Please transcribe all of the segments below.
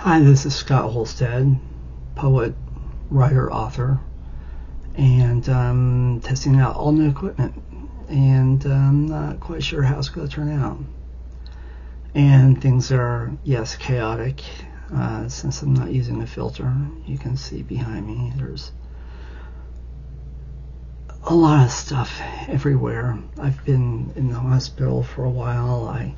Hi, this is Scott Holstad, poet, writer, author, and testing out all new equipment, and I'm not quite sure how it's going to turn out. And things are, yes, chaotic, since I'm not using a filter. You can see behind me there's a lot of stuff everywhere. I've been in the hospital for a while. I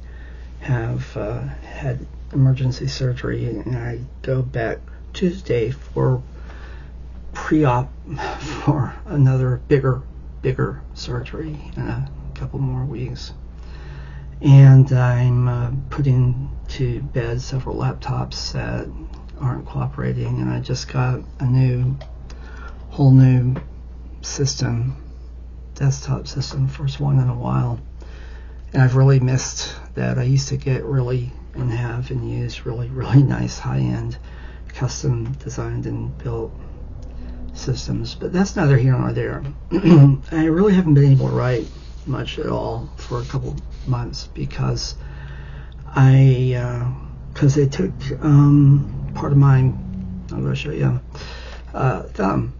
have had emergency surgery, and I go back Tuesday for pre-op for another bigger surgery in a couple more weeks. And I'm putting to bed several laptops that aren't cooperating, and I just got a whole new system, desktop system, first one in a while. And I've really missed that. I used to get really and have and use really nice high-end custom designed and built systems, but that's neither here nor there. I really haven't been able to write much at all for a couple months because they took part of my, I'm going to show you, thumb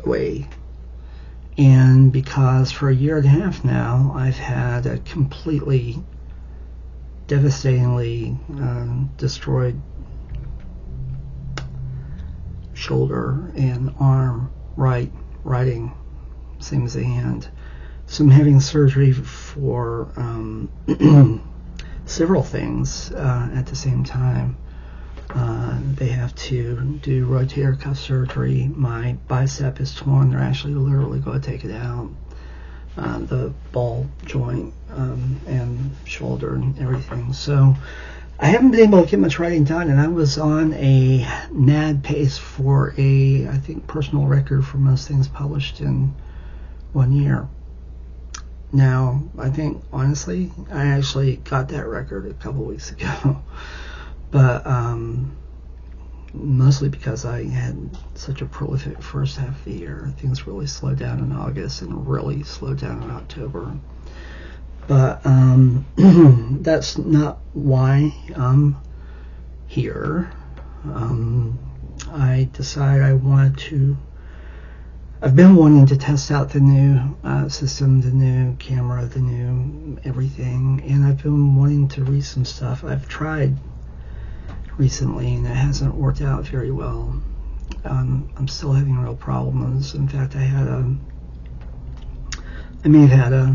away. And because for a year and a half now I've had a completely devastatingly destroyed shoulder and arm, writing, same as the hand. So I'm having surgery for several things at the same time. They have to do rotator cuff surgery. My bicep is torn. They're actually literally going to take it out. The ball joint and shoulder and everything. So I haven't been able to get much writing done, and I was on a mad pace for I think, personal record for most things published in 1 year. Now, I think, honestly, I actually got that record a couple weeks ago. But mostly because I had such a prolific first half of the year. Things really slowed down in August and really slowed down in October. But that's not why I'm here. I decided I've been wanting to test out the new system, the new camera, the new everything, and I've been wanting to read some stuff. I've tried recently, and it hasn't worked out very well. I'm still having real problems. In fact, I may have had a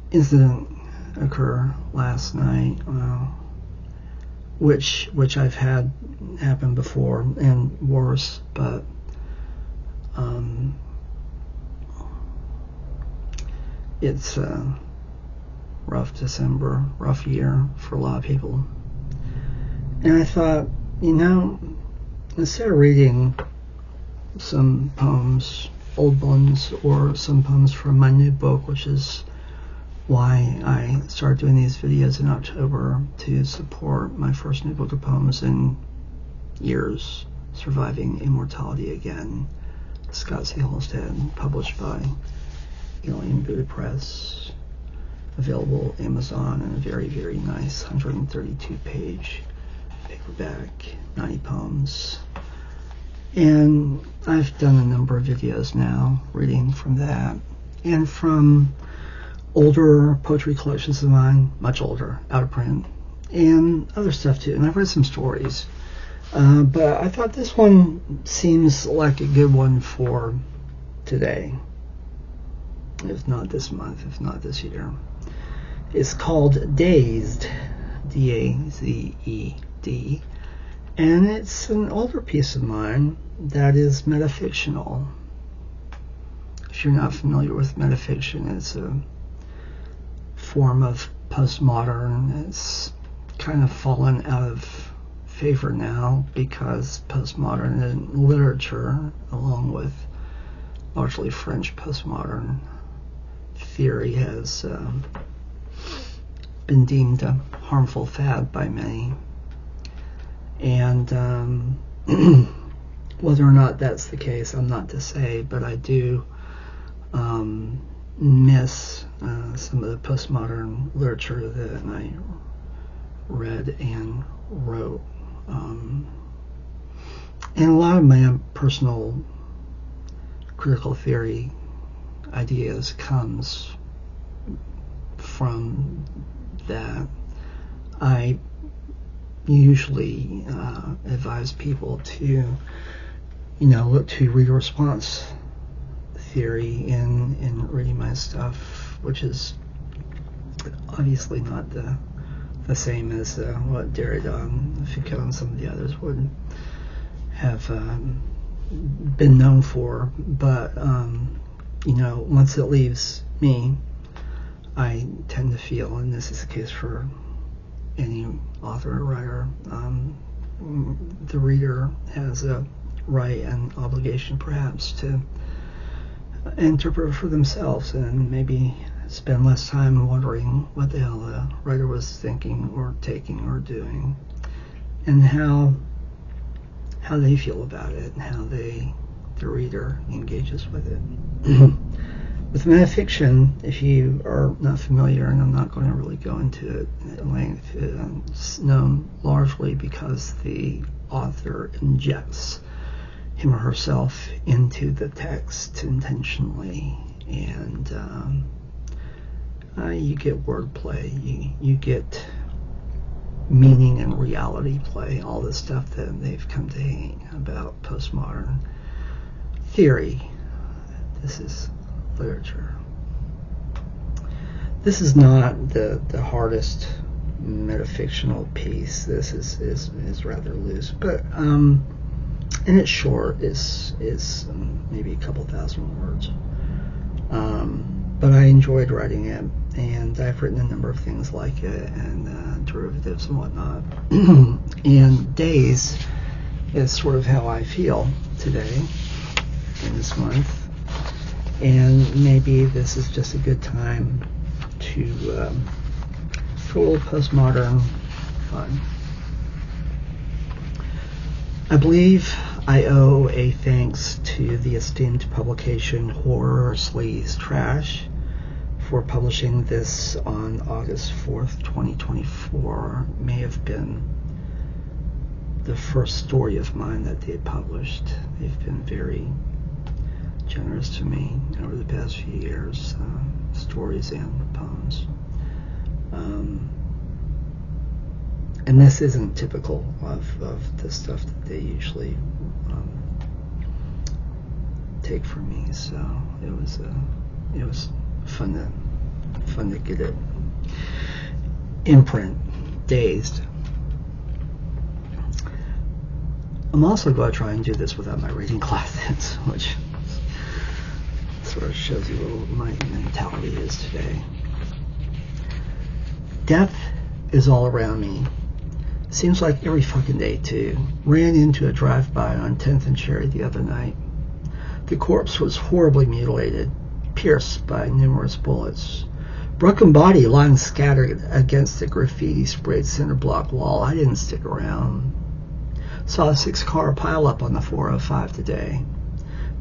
incident occur last night, which I've had happen before and worse, but it's rough December, rough year for a lot of people. And I thought, instead of reading some poems, old ones, or some poems from my new book, which is why I started doing these videos in October, to support my first new book of poems in years, Surviving Immortality Again, Scott C. Holstad, published by Alien Buddha Press, available Amazon, and a very nice 132-page paperback, 90 poems. And I've done a number of videos now reading from that, and from older poetry collections of mine, much older, out of print, and other stuff too. And I've read some stories, but I thought this one seems like a good one for today, if not this month, if not this year. It's called DAZED, D-A-Z-E-D, and it's an older piece of mine that is metafictional. If you're not familiar with metafiction, it's a form of postmodern. It's kind of fallen out of favor now because postmodern literature, along with largely French postmodern theory, has been deemed a harmful fad by many. And whether or not that's the case, I'm not to say, but I do miss some of the postmodern literature that I read and wrote. And a lot of my personal critical theory ideas comes from that. I usually advise people to, look to reader response theory in reading my stuff, which is obviously not the same as what Derrida and Foucault and some of the others would have been known for. But once it leaves me, I tend to feel, and this is the case for any author or writer, the reader has a right and obligation perhaps to interpret for themselves and maybe spend less time wondering what the hell the writer was thinking or taking or doing, and how they feel about it and how the reader engages with it. With metafiction, if you are not familiar, and I'm not going to really go into it at length, it's known largely because the author injects him or herself into the text intentionally, and you get wordplay, you get meaning and reality play, all the stuff that they've come to hate about postmodern theory. This is literature. This is not the hardest metafictional piece. This is rather loose, but and it's short. It's maybe a couple thousand words. But I enjoyed writing it, and I've written a number of things like it, and derivatives and whatnot. And days is sort of how I feel today in this month. And maybe this is just a good time to for a little postmodern fun. I believe I owe a thanks to the esteemed publication Horror Sleaze Trash for publishing this on August 4th, 2024. It may have been the first story of mine that they had published. They've been very generous to me over the past few years, stories and poems. And this isn't typical of the stuff that they usually take from me, so it was fun to get it in print. Dazed. I'm also going to try and do this without my reading glasses, which sort of shows you what my mentality is today. Death is all around me. Seems like every fucking day, too. Ran into a drive-by on 10th and Cherry the other night. The corpse was horribly mutilated, pierced by numerous bullets. Broken body lying scattered against the graffiti-sprayed cinder block wall. I didn't stick around. Saw a 6-car pileup on the 405 today.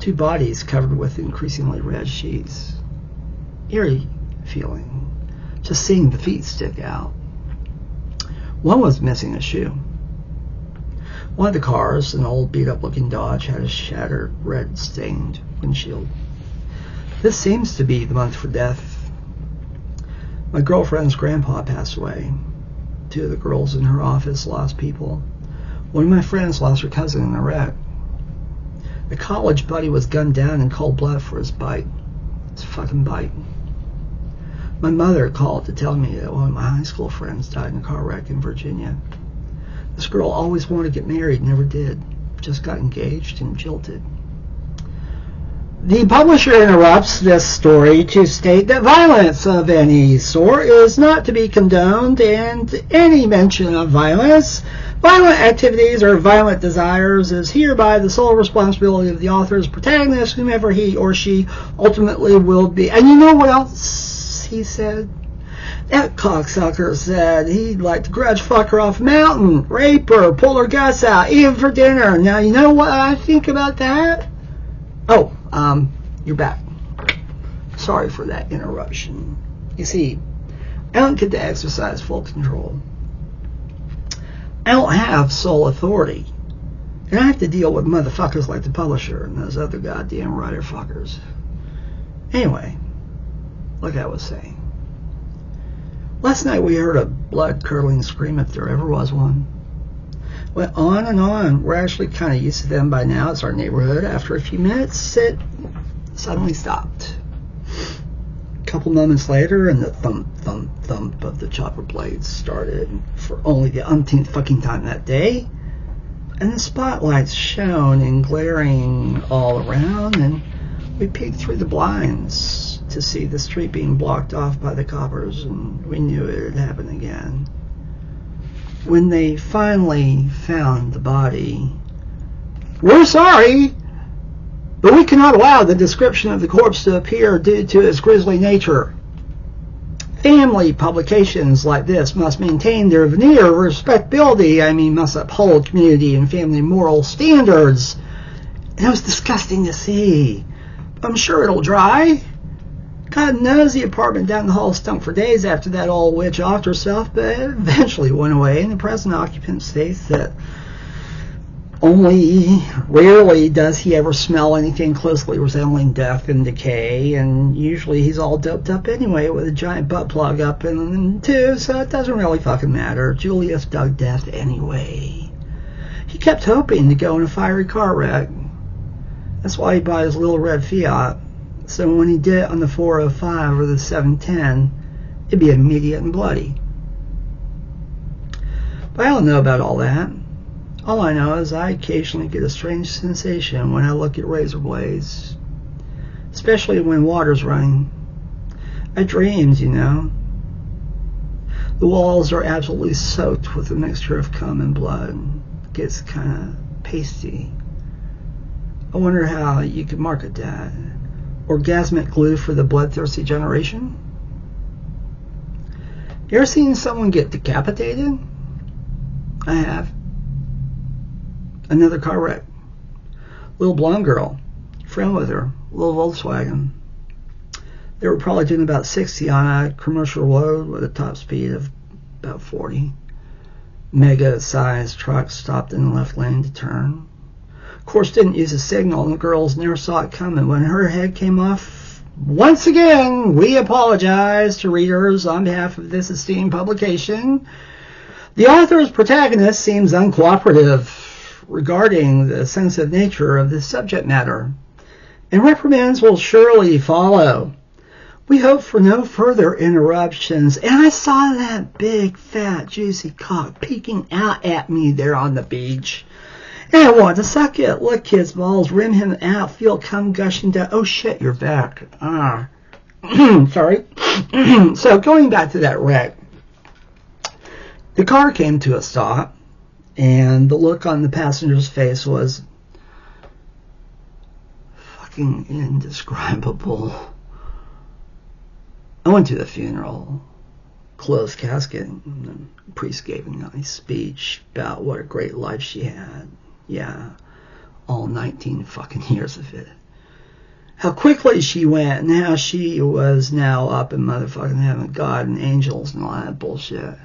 2 bodies covered with increasingly red sheets. Eerie feeling, just seeing the feet stick out. One was missing a shoe. One of the cars, an old beat-up looking Dodge, had a shattered red stained windshield. This seems to be the month for death. My girlfriend's grandpa passed away. 2 of the girls in her office lost people. One of my friends lost her cousin in a wreck. A college buddy was gunned down in cold blood for his bike. His fucking bike. My mother called to tell me that one of my high school friends died in a car wreck in Virginia. This girl always wanted to get married, never did. Just got engaged and jilted. The publisher interrupts this story to state that violence of any sort is not to be condoned, and any mention of violence, violent activities, or violent desires is hereby the sole responsibility of the author's protagonist, whomever he or she ultimately will be. And you know what else he said? That cocksucker said he'd like to grudge fuck her off a mountain, rape her, pull her guts out, eat her for dinner. Now, you know what I think about that? Oh, you're back. Sorry for that interruption. You see, I don't get to exercise full control. I don't have sole authority. And I have to deal with motherfuckers like the publisher and those other goddamn writer fuckers. Anyway, like I was saying, last night we heard a blood-curdling scream if there ever was one. Went on and on. We're actually kind of used to them by now. It's our neighborhood. After a few minutes, it suddenly stopped. A couple moments later, and the thump, thump, thump of the chopper blades started for only the umpteenth fucking time that day. And the spotlights shone and glaring all around, and we peeked through the blinds to see the street being blocked off by the coppers, and we knew it had happened again. When they finally found the body, "We're sorry, but we cannot allow the description of the corpse to appear due to its grisly nature. Family publications like this must maintain their veneer of respectability. Must uphold community and family moral standards." And it was disgusting to see. I'm sure it'll dry. God knows the apartment down the hall stunk for days after that old witch offed herself, but it eventually went away, and the present occupant states that only rarely does he ever smell anything closely resembling death and decay, and usually he's all doped up anyway with a giant butt plug up and too, so it doesn't really fucking matter. Julius dug death anyway. He kept hoping to go in a fiery car wreck. That's why he bought his little red Fiat. So when he did it on the 405 or the 710, it'd be immediate and bloody. But I don't know about all that. All I know is I occasionally get a strange sensation when I look at razor blades, especially when water's running. I dreams, you know. The walls are absolutely soaked with a mixture of cum and blood. It gets kind of pasty. I wonder how you could market that. Orgasmic glue for the bloodthirsty generation? You ever seen someone get decapitated? I have. Another car wreck. Little blonde girl. Friend with her. Little Volkswagen. They were probably doing about 60 on a commercial road with a top speed of about 40. Mega-sized truck stopped in the left lane to turn. Of course, didn't use a signal, and the girls never saw it coming. When her head came off, once again, we apologize to readers on behalf of this esteemed publication. The author's protagonist seems uncooperative regarding the sensitive nature of the subject matter, and reprimands will surely follow. We hope for no further interruptions. And I saw that big, fat, juicy cock peeking out at me there on the beach. And I want to suck it. Look, kids, balls, rim him out, feel cum gushing down. Oh, shit, you're back. Sorry. So, going back to that wreck, the car came to a stop, and the look on the passenger's face was fucking indescribable. I went to the funeral, closed casket, and the priest gave a nice speech about what a great life she had. Yeah, all 19 fucking years of it. How quickly she went, and how she was now up in motherfucking heaven, God and angels and all that bullshit.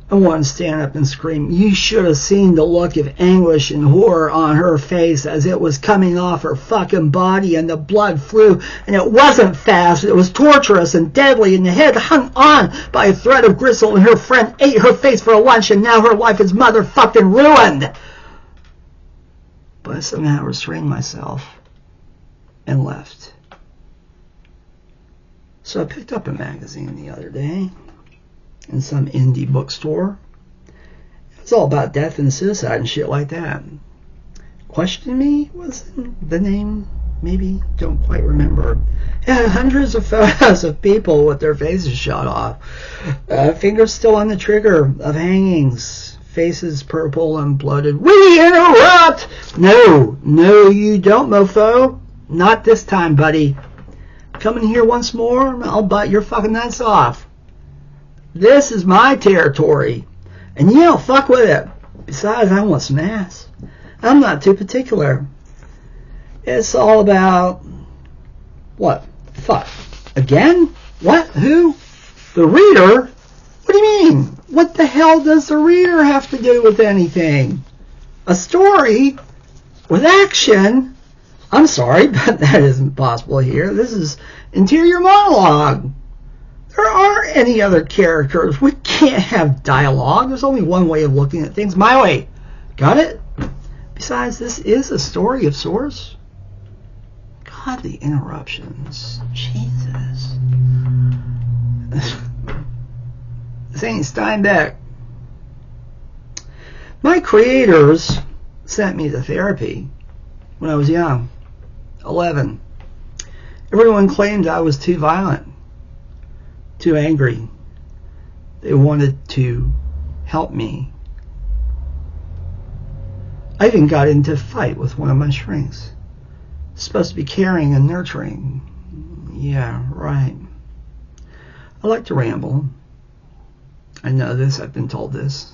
I wanted to stand up and scream, "You should have seen the look of anguish and horror on her face as it was coming off her fucking body and the blood flew, and it wasn't fast, it was torturous and deadly, and the head hung on by a thread of gristle, and her friend ate her face for a lunch, and now her life is motherfucking ruined." But I somehow restrained myself and left. So I picked up a magazine the other day in some indie bookstore. It's all about death and suicide and shit like that. Question Me was the name, maybe, don't quite remember. It had hundreds of photos of people with their faces shot off. Fingers still on the trigger of hangings. Faces purple and bloated. We interrupt! No, you don't, mofo. Not this time, buddy. Come in here once more, and I'll bite your fucking nuts off. This is my territory, and you don't fuck with it. Besides, I want some ass. I'm not too particular. It's all about... what? Fuck. Again? What? Who? The reader? What do you mean? What the hell does the reader have to do with anything? A story with action? I'm sorry, but that isn't possible here. This is interior monologue. There aren't any other characters. We can't have dialogue. There's only one way of looking at things. My way. Got it? Besides, this is a story of sorts. God, the interruptions. Jesus. This ain't Steinbeck. My creators sent me to therapy when I was young, 11. Everyone claimed I was too violent, too angry. They wanted to help me. I even got into a fight with one of my shrinks. Supposed to be caring and nurturing. Yeah, right. I like to ramble. I know this, I've been told this.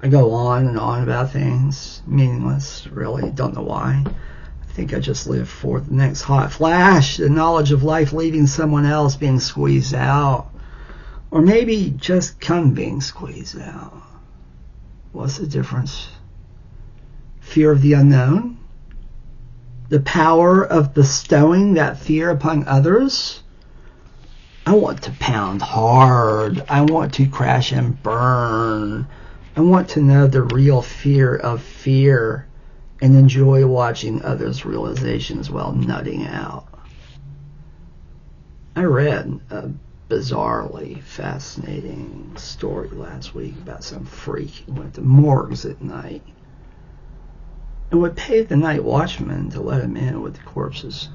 I go on and on about things, meaningless, really, don't know why. I think I just live for the next hot flash, the knowledge of life leaving someone else being squeezed out. Or maybe just come being squeezed out. What's the difference? Fear of the unknown? The power of bestowing that fear upon others? I want to pound hard. I want to crash and burn. I want to know the real fear of fear and enjoy watching others' realizations while nutting out. I read a bizarrely fascinating story last week about some freak who went to morgues at night and would pay the night watchman to let him in with the corpses.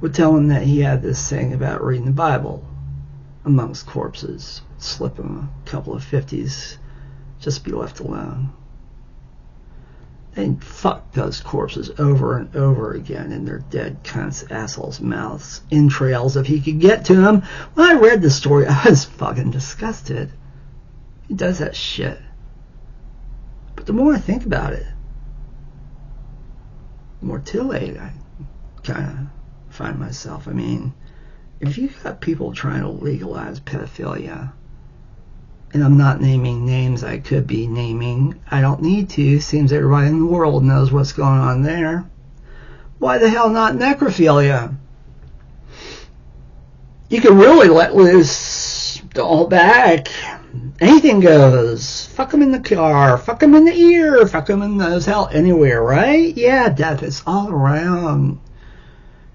Would tell him that he had this thing about reading the Bible amongst corpses, slip him a couple of 50s, just be left alone. They'd fuck those corpses over and over again in their dead cunts' assholes' mouths, entrails if he could get to them. When I read the story, I was fucking disgusted. He does that shit. But the more I think about it, the more too late I kind of find myself. I mean, if you got people trying to legalize pedophilia, and I'm not naming names I could be naming, I don't need to, seems everybody in the world knows what's going on there. Why the hell not necrophilia? You can really let loose the whole back. Anything goes. Fuck them in the car, fuck them in the ear, fuck them in the nose, hell, anywhere, right? Yeah, death is all around.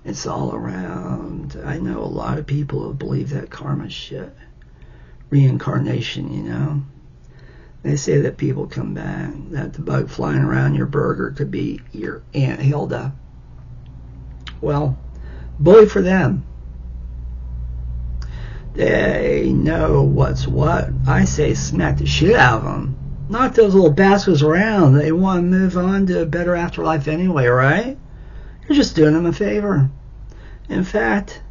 It's all around. I know a lot of people who believe that karma shit. Reincarnation, you know. They say that people come back, that the bug flying around your burger could be your Aunt Hilda. Well, bully for them. They know what's what. I say smack the shit out of them. Knock those little bastards around. They want to move on to a better afterlife anyway, right? You're just doing them a favor. In fact,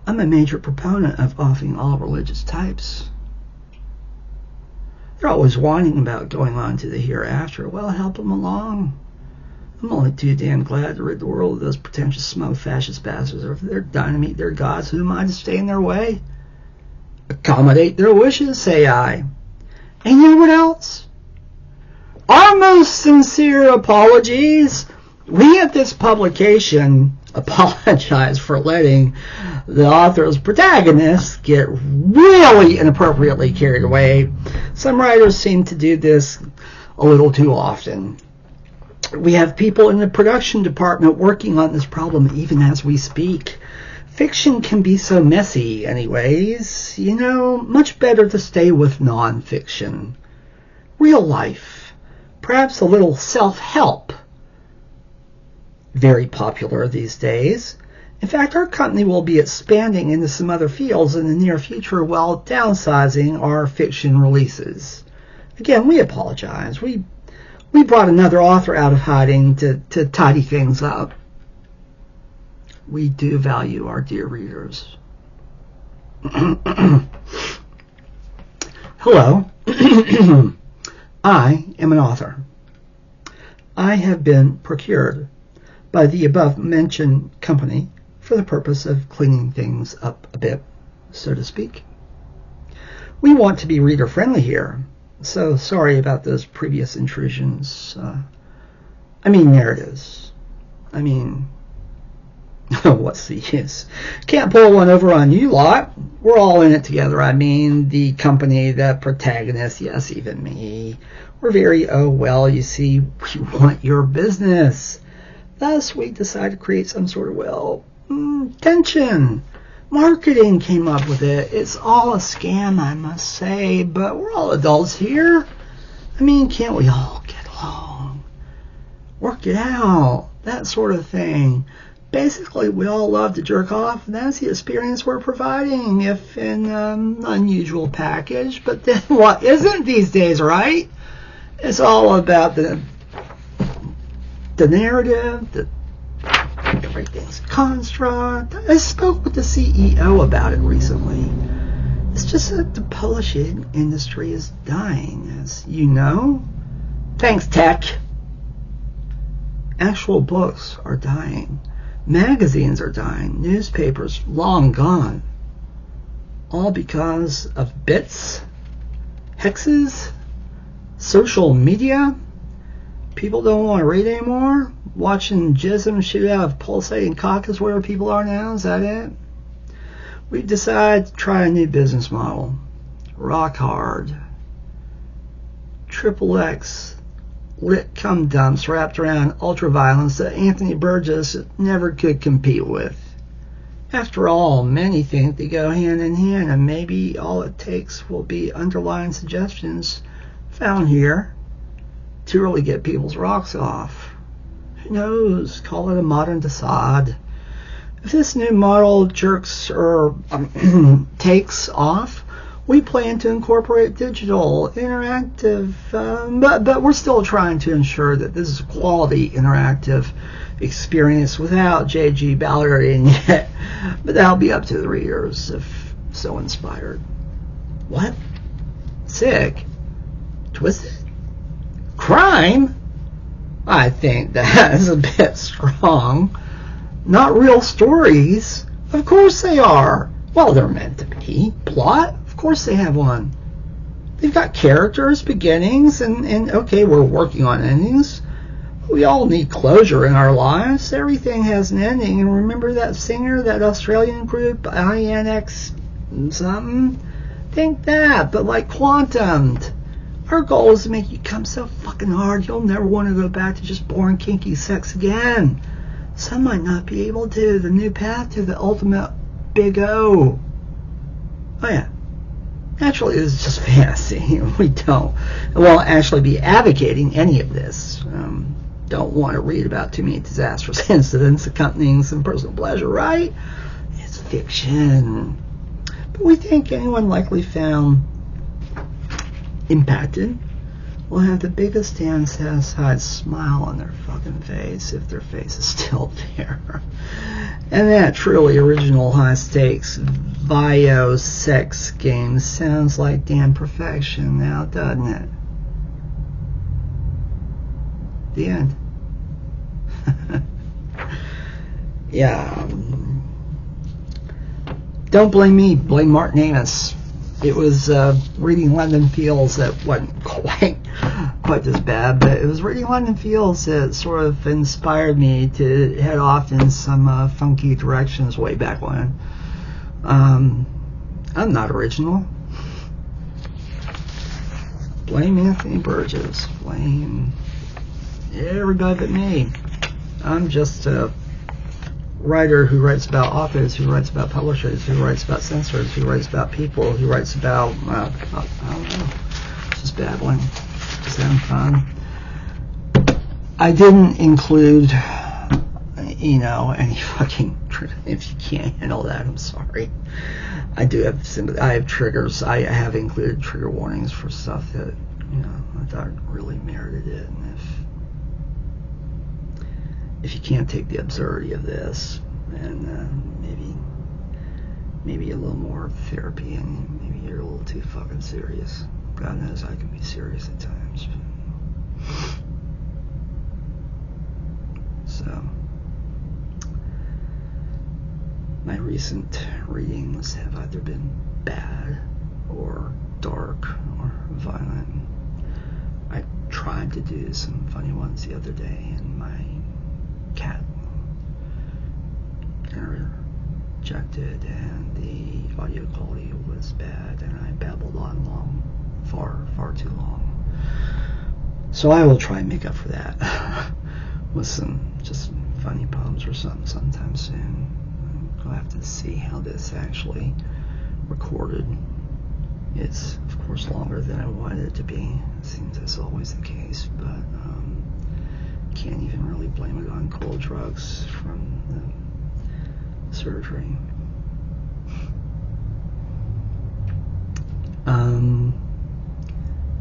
I'm a major proponent of offing all religious types. They're always whining about going on to the hereafter. Well, help them along. I'm only too damn glad to rid the world of those pretentious smug fascist bastards. Or if they're dying to meet their gods, who am I to stay in their way? Accommodate their wishes, say I. And you know what else? Our most sincere apologies. We at this publication apologize for letting the author's protagonists get really inappropriately carried away. Some writers seem to do this a little too often. We have people in the production department working on this problem even as we speak. Fiction can be so messy anyways. You know, much better to stay with non-fiction. Real life. Perhaps a little self-help. Very popular these days. In fact, our company will be expanding into some other fields in the near future while downsizing our fiction releases. Again, we apologize. We brought another author out of hiding to tidy things up. We do value our dear readers. Hello. I am an author. I have been procured by the above-mentioned company for the purpose of cleaning things up a bit, so to speak. We want to be reader-friendly here, so sorry about those previous intrusions. Narratives. What's the use? Can't pull one over on you lot. We're all in it together. The company, the protagonist, yes, even me. We're very, you see, we want your business. Thus, we decided to create some sort of, tension. Marketing came up with it. It's all a scam, I must say, but we're all adults here. Can't we all get along? Work it out. That sort of thing. Basically, we all love to jerk off, and that's the experience we're providing, if in an unusual package. But then what isn't these days, right? It's all about the narrative, everything's a construct. I spoke with the CEO about it recently. It's just that the publishing industry is dying, as you know. Thanks, tech. Actual books are dying. Magazines are dying. Newspapers long gone. All because of bits, hexes, social media. People don't want to read anymore. Watching jism shoot out of pulsating cock is where people are now. Is that it? We've decided to try a new business model. Rock hard. XXX. Lit cum dumps wrapped around ultraviolence that Anthony Burgess never could compete with. After all, many think they go hand in hand, and maybe all it takes will be underlying suggestions found here to really get people's rocks off. Who knows? Call it a modern DAZED. If this new model jerks or takes off, we plan to incorporate digital, interactive, but we're still trying to ensure that this is a quality interactive experience without J.G. Ballard in yet. But that'll be up to the readers if so inspired. What? Sick? Twisted? Crime? I think that is a bit strong. Not real stories? Of course they are. Well, they're meant to be. Plot? Of course they have one. They've got characters, beginnings, and okay, we're working on endings. We all need closure in our lives. Everything has an ending. And remember that singer, that Australian group, INX something? Think that, but like quantumed. Our goal is to make you come so fucking hard you'll never want to go back to just boring kinky sex again. Some might not be able to. The new path to the ultimate big O. Oh yeah. Naturally, this is just fantasy. We won't actually be advocating any of this. Don't want to read about too many disastrous incidents accompanying some personal pleasure, right? It's fiction. But we think anyone likely found impacted will have the biggest damn satisfied smile on their fucking face, if their face is still there. And that truly original high stakes bio sex game sounds like damn perfection now, doesn't it? The end. Yeah. Don't blame me, blame Martin Amis. It was reading London Fields that wasn't quite as bad, but it was reading London Fields that sort of inspired me to head off in some funky directions way back when. I'm not original. Blame Anthony Burgess. Blame everybody but me. I'm just a writer who writes about authors, who writes about publishers, who writes about censors, who writes about people, who writes about, I don't know, just babbling, just having fun. I didn't include, any fucking, if you can't handle that, I'm sorry. I do have sympathy. I have triggers. I have included trigger warnings for stuff that, I thought really merited it. And if you can't take the absurdity of this, and maybe a little more therapy, and maybe you're a little too fucking serious. God knows I can be serious at times. So, my recent readings have either been bad or dark or violent. I tried to do some funny ones the other day, and my cat interjected, and the audio quality was bad, and I babbled on far too long. So I will try and make up for that with some just funny poems or something sometime soon. I'll have to see how this actually recorded. It's, of course, longer than I wanted it to be. It seems that's always the case, but can't even really blame it on cold drugs from the surgery.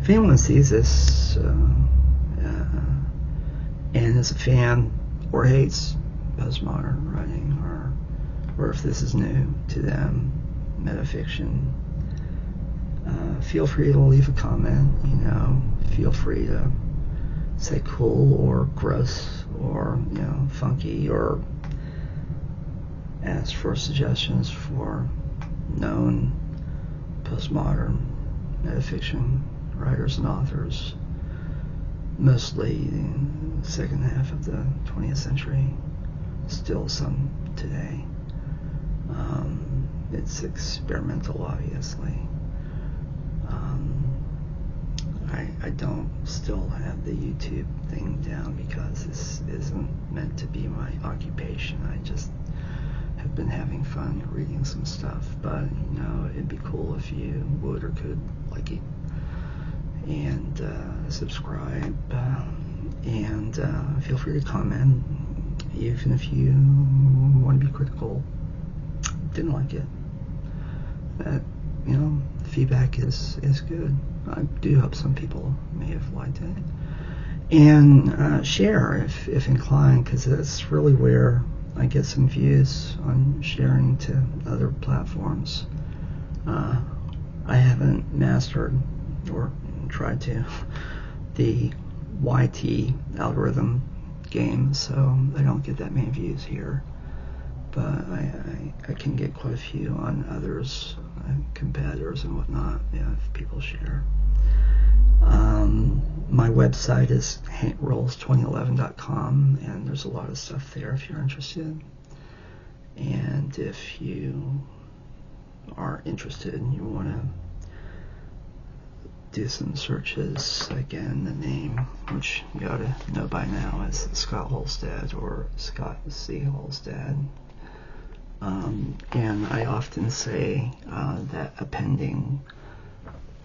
If anyone sees this and is a fan or hates postmodern writing, or if this is new to them, metafiction, feel free to leave a comment. Feel free to say cool or gross or funky, or ask for suggestions for known postmodern metafiction writers and authors, mostly in the second half of the 20th century, still some today. It's experimental, obviously. I don't still have the YouTube thing down because this isn't meant to be my occupation. I just have been having fun reading some stuff, but it'd be cool if you would or could like it and subscribe, and feel free to comment, even if you want to be critical. Didn't like it. That feedback is good. I do hope some people may have liked it, and share if inclined, because that's really where I get some views on sharing to other platforms. I haven't mastered or tried to the YT algorithm game, so I don't get that many views here, but I can get quite a few on others, competitors and whatnot, if people share. My website is rolls2011.com, and there's a lot of stuff there if you're interested. And if you are interested and you want to do some searches, again, the name, which you ought to know by now, is Scott Holstad or Scott C. Holstad. And I often say that appending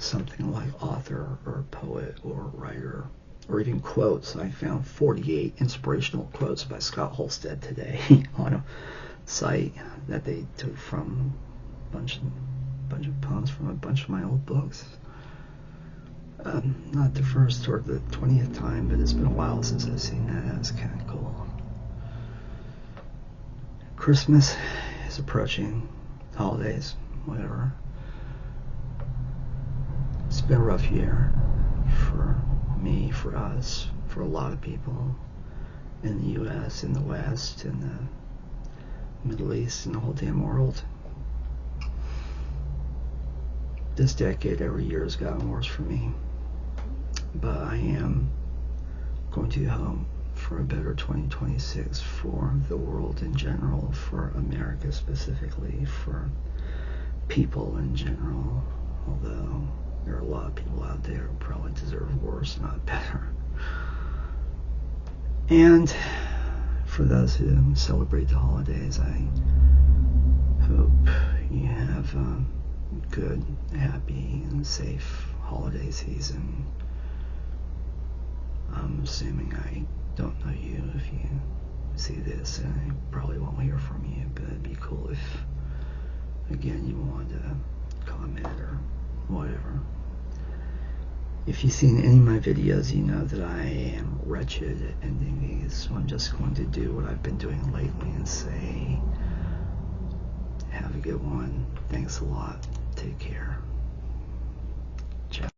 something like author or poet or writer, or even quotes. I found 48 inspirational quotes by Scott Holstad today on a site that they took from a bunch of poems from a bunch of my old books. Not the first or the 20th time, but it's been a while since I've seen that. That's kind of cool. Christmas is approaching, holidays, whatever. It's been a rough year for me, for us, for a lot of people in the U.S., in the West, in the Middle East, in the whole damn world. This decade, every year, has gotten worse for me. But I am going to hope for a better 2026 for the world in general, for America specifically, for people in general, although there are a lot of people out there who probably deserve worse, not better. And for those who celebrate the holidays, I hope you have a good, happy, and safe holiday season. I'm assuming I don't know you if you see this, and I probably won't hear from you, but it'd be cool if, again, you wanted to comment or whatever. If you've seen any of my videos, you know that I am wretched at ending these, so I'm just going to do what I've been doing lately and say, have a good one. Thanks a lot. Take care. Ciao.